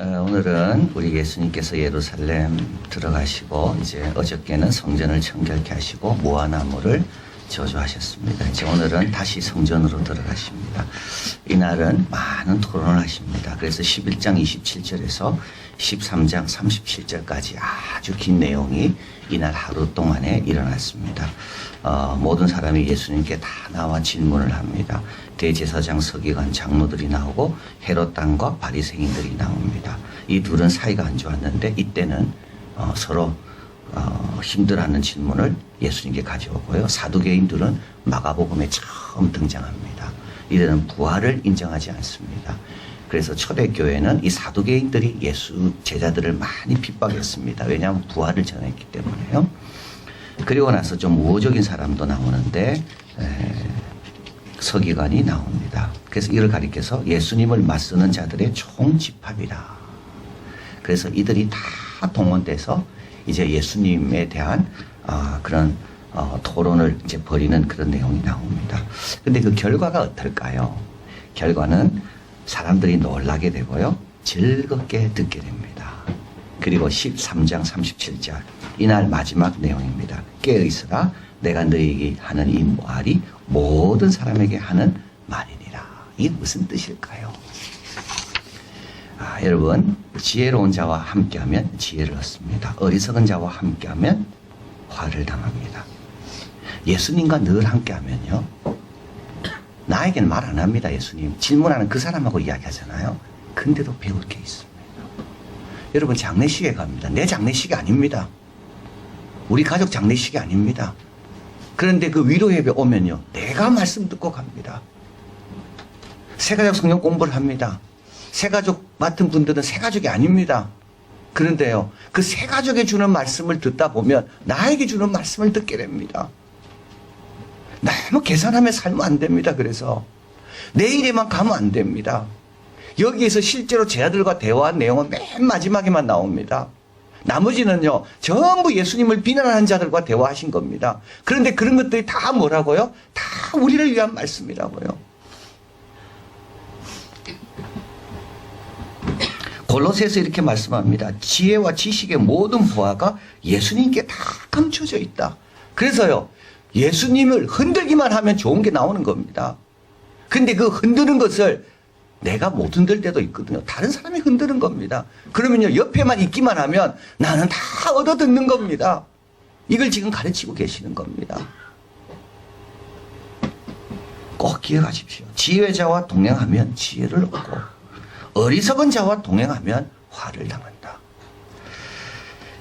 오늘은 우리 예수님께서 예루살렘 들어가시고 이제 어저께는 성전을 청결케 하시고 무화나무를 저주하셨습니다. 이제 오늘은 다시 성전으로 들어가십니다. 이날은 많은 토론을 하십니다. 그래서 11장 27절에서 13장 37절까지 아주 긴 내용이 이날 하루 동안에 일어났습니다. 모든 사람이 예수님께 다 나와 질문을 합니다. 대제사장, 서기관, 장로들이 나오고 헤롯 왕과 바리새인들이 나옵니다. 이 둘은 사이가 안 좋았는데 이때는 서로 힘들어하는 질문을 예수님께 가져오고요. 사두개인들은 마가복음에 처음 등장합니다. 이들은 부활을 인정하지 않습니다. 그래서 초대교회는 이 사두개인들이 예수 제자들을 많이 핍박했습니다. 왜냐하면 부활을 전했기 때문에요. 그리고 나서 좀 우호적인 사람도 나오는데 서기관이 나옵니다. 그래서 이를 가리켜서 예수님을 맞서는 자들의 총집합이라. 그래서 이들이 다 동원돼서 이제 예수님에 대한 그런 토론을 이제 벌이는 그런 내용이 나옵니다. 근데 그 결과가 어떨까요? 결과는 사람들이 놀라게 되고요. 즐겁게 듣게 됩니다. 그리고 13장 37절 이날 마지막 내용입니다. 깨어있으라 내가 너희에게 하는 이 말이 모든 사람에게 하는 말이니라. 이게 무슨 뜻일까요? 여러분 지혜로운 자와 함께하면 지혜를 얻습니다. 어리석은 자와 함께하면 화를 당합니다. 예수님과 늘 함께하면요. 나에게는 말 안 합니다. 예수님. 질문하는 그 사람하고 이야기하잖아요. 근데도 배울 게 있습니다. 여러분 장례식에 갑니다. 내 장례식이 아닙니다. 우리 가족 장례식이 아닙니다. 그런데 그 위로 예배 오면요. 내가 말씀 듣고 갑니다. 새가족 성경 공부를 합니다. 새가족 맡은 분들은 새가족이 아닙니다. 그런데요. 그 새가족이 주는 말씀을 듣다 보면 나에게 주는 말씀을 듣게 됩니다. 너무 계산하며 살면 안 됩니다. 그래서 내일에만 가면 안 됩니다. 여기에서 실제로 제 아들과 대화한 내용은 맨 마지막에만 나옵니다. 나머지는요. 전부 예수님을 비난하는 자들과 대화하신 겁니다. 그런데 그런 것들이 다 뭐라고요? 다 우리를 위한 말씀이라고요. 골로새에서 이렇게 말씀합니다. 지혜와 지식의 모든 부하가 예수님께 다 감춰져 있다. 그래서요. 예수님을 흔들기만 하면 좋은 게 나오는 겁니다. 근데 그 흔드는 것을 내가 못 흔들 때도 있거든요. 다른 사람이 흔드는 겁니다. 그러면요, 옆에만 있기만 하면 나는 다 얻어듣는 겁니다. 이걸 지금 가르치고 계시는 겁니다. 꼭 기억하십시오. 지혜자와 동행하면 지혜를 얻고, 어리석은 자와 동행하면 화를 당한다.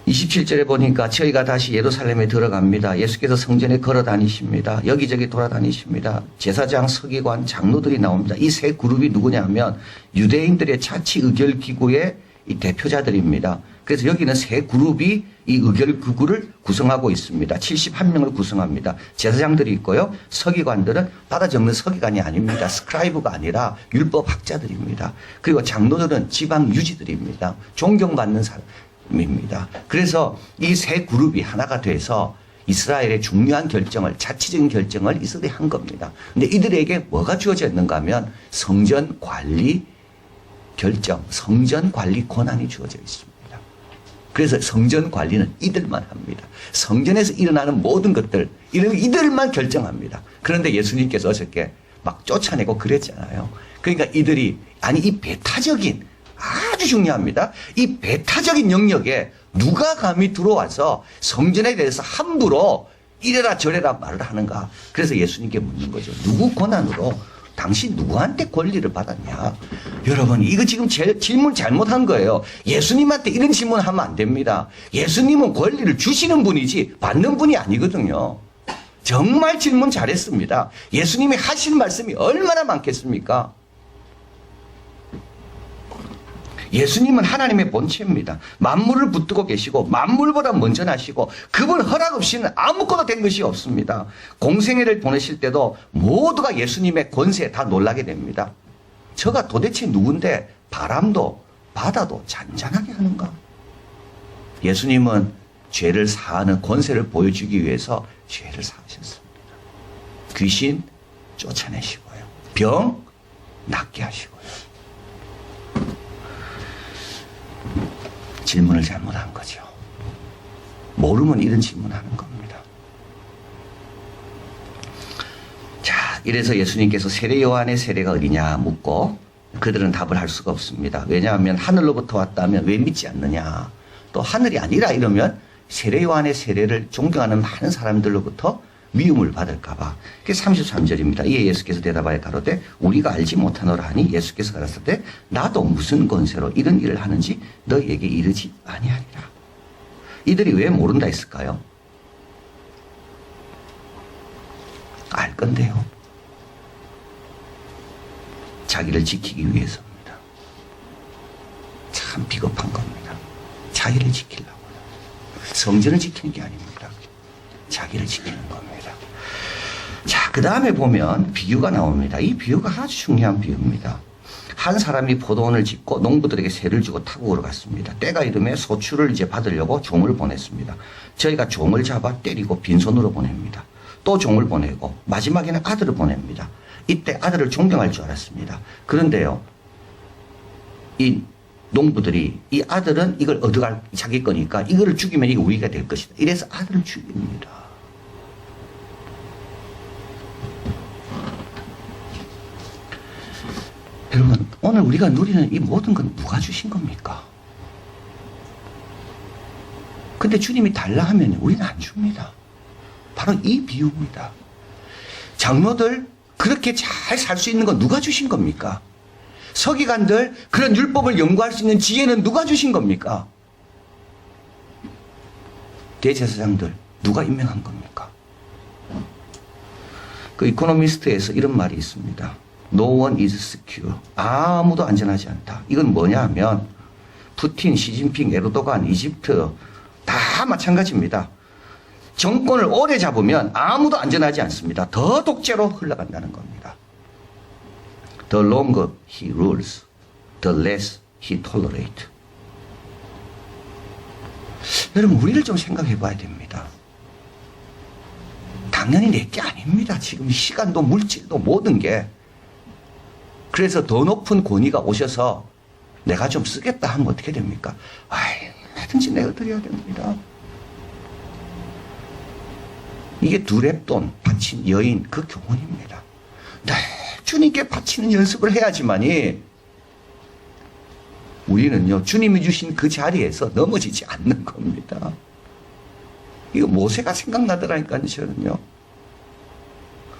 27절에 보니까 저희가 다시 예루살렘에 들어갑니다. 예수께서 성전에 걸어 다니십니다. 여기저기 돌아다니십니다. 제사장, 서기관, 장로들이 나옵니다. 이 세 그룹이 누구냐 하면 유대인들의 자치 의결 기구의 이 대표자들입니다. 그래서 여기는 세 그룹이 이 의결 기구를 구성하고 있습니다. 71명을 구성합니다. 제사장들이 있고요. 서기관들은 받아 적는 서기관이 아닙니다. 스크라이브가 아니라 율법 학자들입니다. 그리고 장로들은 지방 유지들입니다. 존경받는 사람입니다. 그래서 이 세 그룹이 하나가 돼서 이스라엘의 중요한 결정을, 자치적인 결정을 이스라엘이 한 겁니다. 근데 이들에게 뭐가 주어져 있는가 하면 성전 관리 결정, 성전 관리 권한이 주어져 있습니다. 그래서 성전 관리는 이들만 합니다. 성전에서 일어나는 모든 것들, 이들만 결정합니다. 그런데 예수님께서 어저께 막 쫓아내고 그랬잖아요. 그러니까 이들이, 이 배타적인, 아주 중요합니다. 이 배타적인 영역에 누가 감히 들어와서 성전에 대해서 함부로 이래라 저래라 말을 하는가. 그래서 예수님께 묻는 거죠. 누구 권한으로 당신 누구한테 권리를 받았냐. 여러분 이거 지금 질문 잘못한 거예요. 예수님한테 이런 질문하면 안 됩니다. 예수님은 권리를 주시는 분이지 받는 분이 아니거든요. 정말 질문 잘했습니다. 예수님이 하신 말씀이 얼마나 많겠습니까? 예수님은 하나님의 본체입니다. 만물을 붙들고 계시고 만물보다 먼저 나시고 그분 허락 없이는 아무것도 된 것이 없습니다. 공생애를 보내실 때도 모두가 예수님의 권세에 다 놀라게 됩니다. 저가 도대체 누군데 바람도 바다도 잔잔하게 하는가? 예수님은 죄를 사하는 권세를 보여주기 위해서 죄를 사하셨습니다. 귀신 쫓아내시고요. 병 낫게 하시고요. 질문을 잘못한 거죠. 모르면 이런 질문하는 겁니다. 자, 이래서 예수님께서 세례 요한의 세례가 어디냐 묻고 그들은 답을 할 수가 없습니다. 왜냐하면 하늘로부터 왔다면 왜 믿지 않느냐. 또 하늘이 아니라 이러면 세례 요한의 세례를 존경하는 많은 사람들로부터 미움을 받을까봐. 그게 33절입니다. 이에 예수께서 대답하여 가로되 우리가 알지 못하노라 하니 예수께서 가라사대 나도 무슨 권세로 이런 일을 하는지 너희에게 이르지 아니하리라. 이들이 왜 모른다 했을까요? 알 건데요. 자기를 지키기 위해서입니다. 참 비겁한 겁니다. 자기를 지키려고요. 성전을 지키는 게 아닙니다. 자기를 지키는 겁니다. 자, 그 다음에 보면 비유가 나옵니다. 이 비유가 아주 중요한 비유입니다. 한 사람이 포도원을 짓고 농부들에게 세를 주고 타국으로 갔습니다. 때가 이름에 소출을 이제 받으려고 종을 보냈습니다. 저희가 종을 잡아 때리고 빈손으로 보냅니다. 또 종을 보내고 마지막에는 아들을 보냅니다. 이때 아들을 존경할 줄 알았습니다. 그런데요, 이 농부들이 이 아들은 이걸 얻어갈 자기 거니까 이거를 죽이면 이게 우리가 될 것이다. 이래서 아들을 죽입니다. 여러분, 오늘 우리가 누리는 이 모든 건 누가 주신 겁니까? 근데 주님이 달라 하면 우리는 안 줍니다. 바로 이 비유입니다. 장로들 그렇게 잘 살 수 있는 건 누가 주신 겁니까? 서기관들 그런 율법을 연구할 수 있는 지혜는 누가 주신 겁니까? 대제사장들 누가 임명한 겁니까? 그 이코노미스트에서 이런 말이 있습니다. No one is secure. 아무도 안전하지 않다. 이건 뭐냐 하면 푸틴, 시진핑, 에르도간, 이집트 다 마찬가지입니다. 정권을 오래 잡으면 아무도 안전하지 않습니다. 더 독재로 흘러간다는 겁니다. The longer he rules, the less he tolerates. 여러분, 우리를 좀 생각해 봐야 됩니다. 당연히 내게 아닙니다. 지금 시간도 물질도 모든 게. 그래서 더 높은 권위가 오셔서 내가 좀 쓰겠다 하면 어떻게 됩니까? 하든지 내가 드려야 됩니다. 이게 두렙돈 바친 여인 그 교훈입니다. 네, 주님께 바치는 연습을 해야지만이 우리는요 주님이 주신 그 자리에서 넘어지지 않는 겁니다. 이거 모세가 생각나더라니까요. 저는요.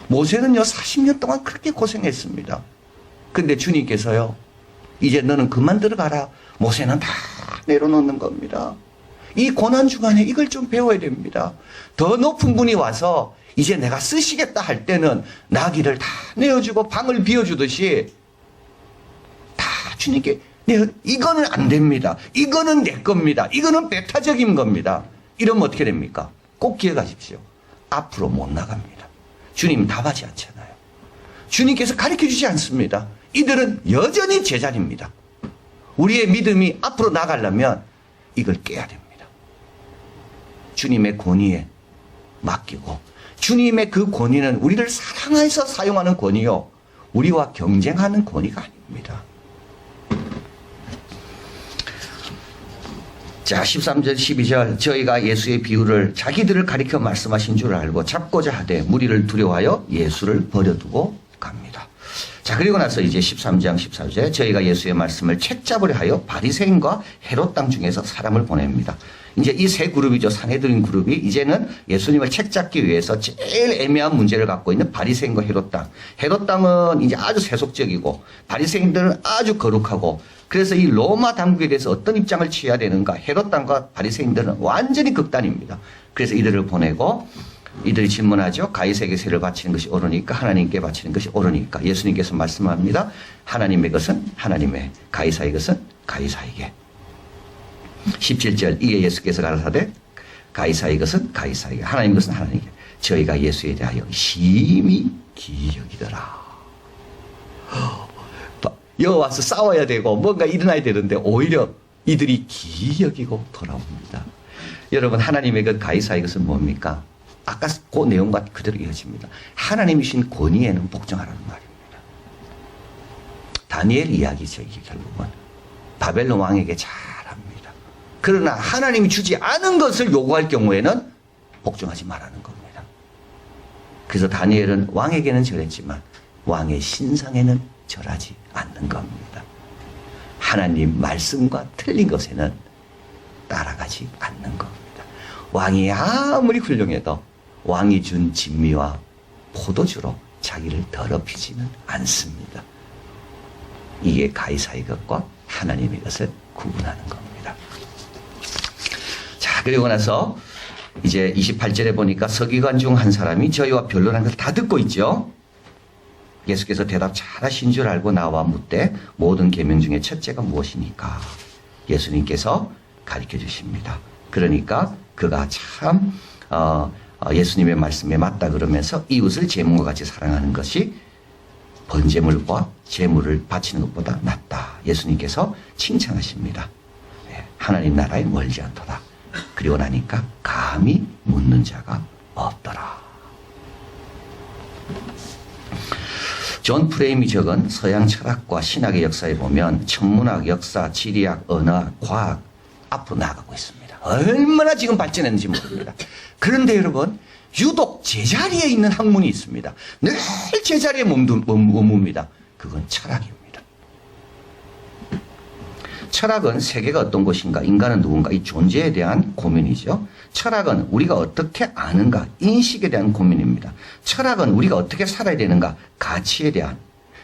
모세는요 40년 동안 그렇게 고생했습니다. 근데 주님께서요 이제 너는 그만 들어가라. 모세는 다 내려놓는 겁니다. 이 고난 중간에 이걸 좀 배워야 됩니다. 더 높은 분이 와서 이제 내가 쓰시겠다 할 때는 나귀를 다 내어주고 방을 비워주듯이 다 주님께 이거는 안 됩니다. 이거는 내 겁니다. 이거는 배타적인 겁니다. 이러면 어떻게 됩니까? 꼭 기억하십시오. 앞으로 못 나갑니다. 주님 답하지 않잖아요. 주님께서 가르쳐주지 않습니다. 이들은 여전히 제자리입니다. 우리의 믿음이 앞으로 나가려면 이걸 깨야 됩니다. 주님의 권위에 맡기고 주님의 그 권위는 우리를 사랑해서 사용하는 권위요. 우리와 경쟁하는 권위가 아닙니다. 자, 13절 12절 저희가 예수의 비유를 자기들을 가리켜 말씀하신 줄 알고 잡고자 하되 무리를 두려워하여 예수를 버려두고 갑니다. 자, 그리고 나서 이제 13장 14절에 저희가 예수의 말씀을 책잡으려 하여 바리새인과 헤롯 땅 중에서 사람을 보냅니다. 이제 이 세 그룹이죠. 산헤드린 그룹이 이제는 예수님을 책잡기 위해서 제일 애매한 문제를 갖고 있는 바리새인과 헤롯 땅. 헤롯 땅은 이제 아주 세속적이고 바리새인들은 아주 거룩하고 그래서 이 로마 당국에 대해서 어떤 입장을 취해야 되는가. 헤롯 땅과 바리새인들은 완전히 극단입니다. 그래서 이들을 보내고 이들이 질문하죠. 가이사에게 세를 바치는 것이 옳으니까 하나님께 바치는 것이 옳으니까. 예수님께서 말씀합니다. 하나님의 것은 하나님의, 가이사의 것은 가이사에게. 17절 이에 예수께서 가라사대 가이사의 것은 가이사에게, 하나님의 것은 하나님에게. 저희가 예수에 대하여 심히 기이 여기더라. 여와서 싸워야 되고 뭔가 일어나야 되는데 오히려 이들이 기이 여기고 돌아옵니다. 여러분, 하나님의 것 가이사의 것은 뭡니까? 아까 그 내용과 그대로 이어집니다. 하나님이 주신 권위에는 복종하라는 말입니다. 다니엘 이야기죠. 이게 결국은 바벨론 왕에게 잘합니다. 그러나 하나님이 주지 않은 것을 요구할 경우에는 복종하지 말라는 겁니다. 그래서 다니엘은 왕에게는 절했지만 왕의 신상에는 절하지 않는 겁니다. 하나님 말씀과 틀린 것에는 따라가지 않는 겁니다. 왕이 아무리 훌륭해도 왕이 준 진미와 포도주로 자기를 더럽히지는 않습니다. 이게 가이사의 것과 하나님의 것을 구분하는 겁니다. 자, 그리고 나서 이제 28절에 보니까 서기관 중 한 사람이 저희와 변론한 걸 다 듣고 있죠. 예수께서 대답 잘하신 줄 알고 나와 묻되 모든 계명 중에 첫째가 무엇이니까? 예수님께서 가르쳐 주십니다. 그러니까 그가 참 예수님의 말씀에 맞다 그러면서 이웃을 제물과 같이 사랑하는 것이 번제물과 제물을 바치는 것보다 낫다. 예수님께서 칭찬하십니다. 하나님 나라에 멀지 않도다. 그리고 나니까 감히 묻는 자가 없더라. 존 프레임이 적은 서양 철학과 신학의 역사에 보면 천문학, 역사, 지리학, 언어학, 과학 앞으로 나아가고 있습니다. 얼마나 지금 발전했는지 모릅니다. 그런데 여러분 유독 제자리에 있는 학문이 있습니다. 늘 제자리에 머뭅니다. 그건 철학입니다. 철학은 세계가 어떤 것인가, 인간은 누군가, 이 존재에 대한 고민이죠. 철학은 우리가 어떻게 아는가, 인식에 대한 고민입니다. 철학은 우리가 어떻게 살아야 되는가, 가치에 대한.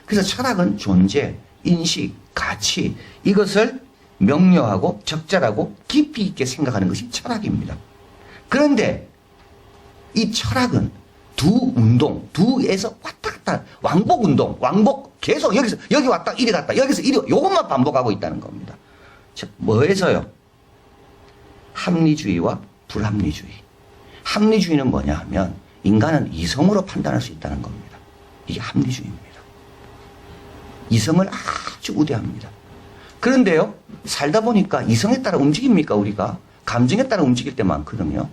그래서 철학은 존재, 인식, 가치, 이것을 명료하고 적절하고 깊이 있게 생각하는 것이 철학입니다. 그런데 이 철학은 두 운동, 두에서 왔다 갔다, 왕복 운동, 왕복 계속 여기서 여기 왔다 이리 갔다, 여기서 이리, 요것만 반복하고 있다는 겁니다. 뭐에서요? 합리주의와 불합리주의. 합리주의는 뭐냐 하면 인간은 이성으로 판단할 수 있다는 겁니다. 이게 합리주의입니다. 이성을 아주 우대합니다. 그런데요, 살다 보니까 이성에 따라 움직입니까, 우리가? 감정에 따라 움직일 때 많거든요.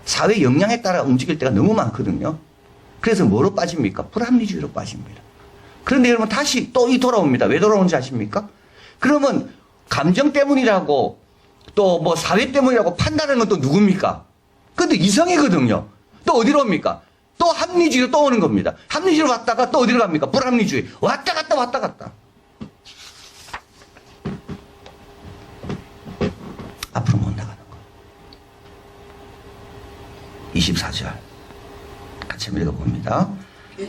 사회 역량에 따라 움직일 때가 너무 많거든요. 그래서 뭐로 빠집니까? 불합리주의로 빠집니다. 그런데 여러분 다시 또 돌아옵니다. 왜 돌아오는지 아십니까? 그러면 감정 때문이라고 또 뭐 사회 때문이라고 판단하는 건 또 누굽니까? 근데 이성이거든요. 또 어디로 옵니까? 또 합리주의로 또 오는 겁니다. 합리주의로 왔다가 또 어디로 갑니까? 불합리주의. 왔다 갔다 왔다 갔다. 앞으로 못 나가는 거. 24절 같이 읽어봅니다.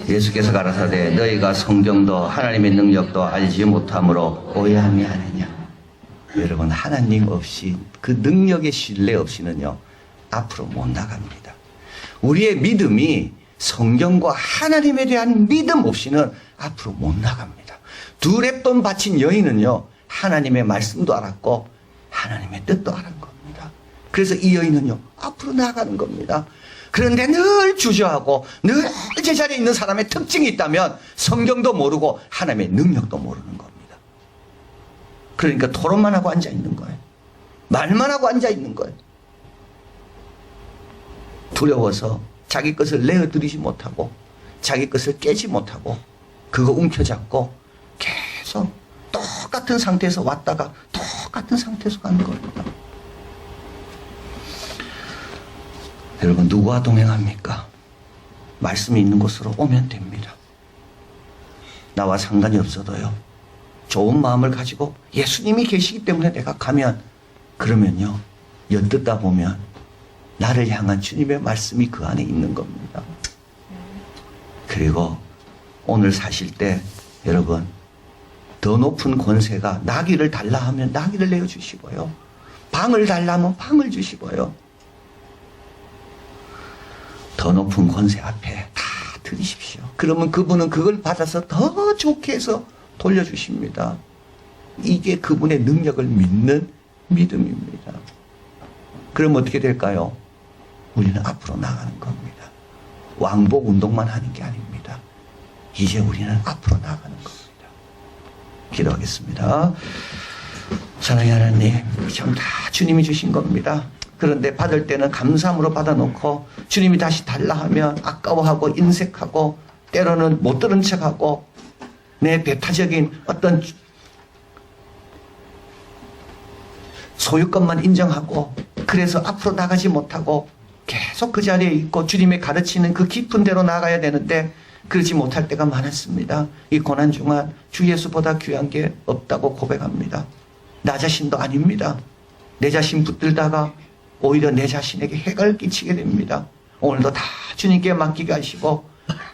예수께서 가라사대 너희가 성경도 하나님의 능력도 알지 못함으로 오해함이 아니냐. 여러분 하나님 없이 그 능력의 신뢰 없이는요 앞으로 못 나갑니다. 우리의 믿음이 성경과 하나님에 대한 믿음 없이는 앞으로 못 나갑니다. 두 랩돈 바친 여인은요 하나님의 말씀도 알았고 하나님의 뜻도 알은 겁니다. 그래서 이 여인은요 앞으로 나가는 겁니다. 그런데 늘 주저하고 늘 제자리에 있는 사람의 특징이 있다면 성경도 모르고 하나님의 능력도 모르는 겁니다. 그러니까 토론만 하고 앉아 있는 거예요. 말만 하고 앉아 있는 거예요. 두려워서 자기 것을 내어드리지 못하고 자기 것을 깨지 못하고 그거 움켜잡고 계속 똑같은 상태에서 왔다가 똑같은 상태에서 가는 겁니다. 여러분 누구와 동행합니까? 말씀이 있는 곳으로 오면 됩니다. 나와 상관이 없어도요. 좋은 마음을 가지고 예수님이 계시기 때문에 내가 가면 그러면요. 엿듣다 보면 나를 향한 주님의 말씀이 그 안에 있는 겁니다. 그리고 오늘 사실 때 여러분 더 높은 권세가 나귀를 달라 하면 나귀를 내어주시고요. 방을 달라 하면 방을 주시고요. 더 높은 권세 앞에 다 드리십시오. 그러면 그분은 그걸 받아서 더 좋게 해서 돌려주십니다. 이게 그분의 능력을 믿는 믿음입니다. 그럼 어떻게 될까요? 우리는 앞으로 나가는 겁니다. 왕복 운동만 하는 게 아닙니다. 이제 우리는 앞으로 나가는 겁니다. 기도하겠습니다. 사랑의 하나님, 참 다 주님이 주신 겁니다. 그런데 받을 때는 감사함으로 받아놓고 주님이 다시 달라 하면 아까워하고 인색하고 때로는 못 들은 척하고 내 배타적인 어떤 소유권만 인정하고 그래서 앞으로 나가지 못하고 계속 그 자리에 있고 주님의 가르치는 그 깊은 대로 나가야 되는데 그러지 못할 때가 많았습니다. 이 고난 중간 주 예수보다 귀한 게 없다고 고백합니다. 나 자신도 아닙니다. 내 자신 붙들다가 오히려 내 자신에게 해가 끼치게 됩니다. 오늘도 다 주님께 맡기게 하시고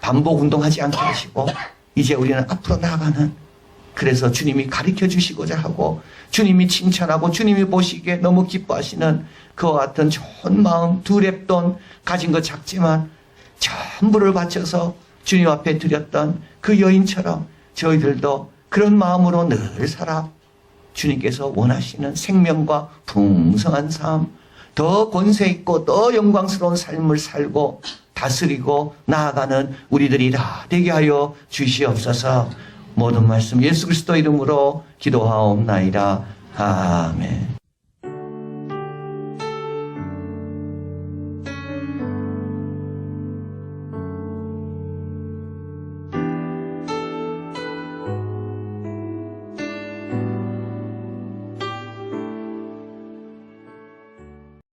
반복 운동하지 않게 하시고 이제 우리는 앞으로 나아가는, 그래서 주님이 가르쳐 주시고자 하고 주님이 칭찬하고 주님이 보시기에 너무 기뻐하시는 그와 같은 좋은 마음, 두 랩돈 가진 것 작지만 전부를 바쳐서 주님 앞에 드렸던 그 여인처럼 저희들도 그런 마음으로 늘 살아 주님께서 원하시는 생명과 풍성한 삶, 더 권세 있고 더 영광스러운 삶을 살고 다스리고 나아가는 우리들이 다 되게 하여 주시옵소서. 모든 말씀 예수 그리스도 이름으로 기도하옵나이다. 아멘.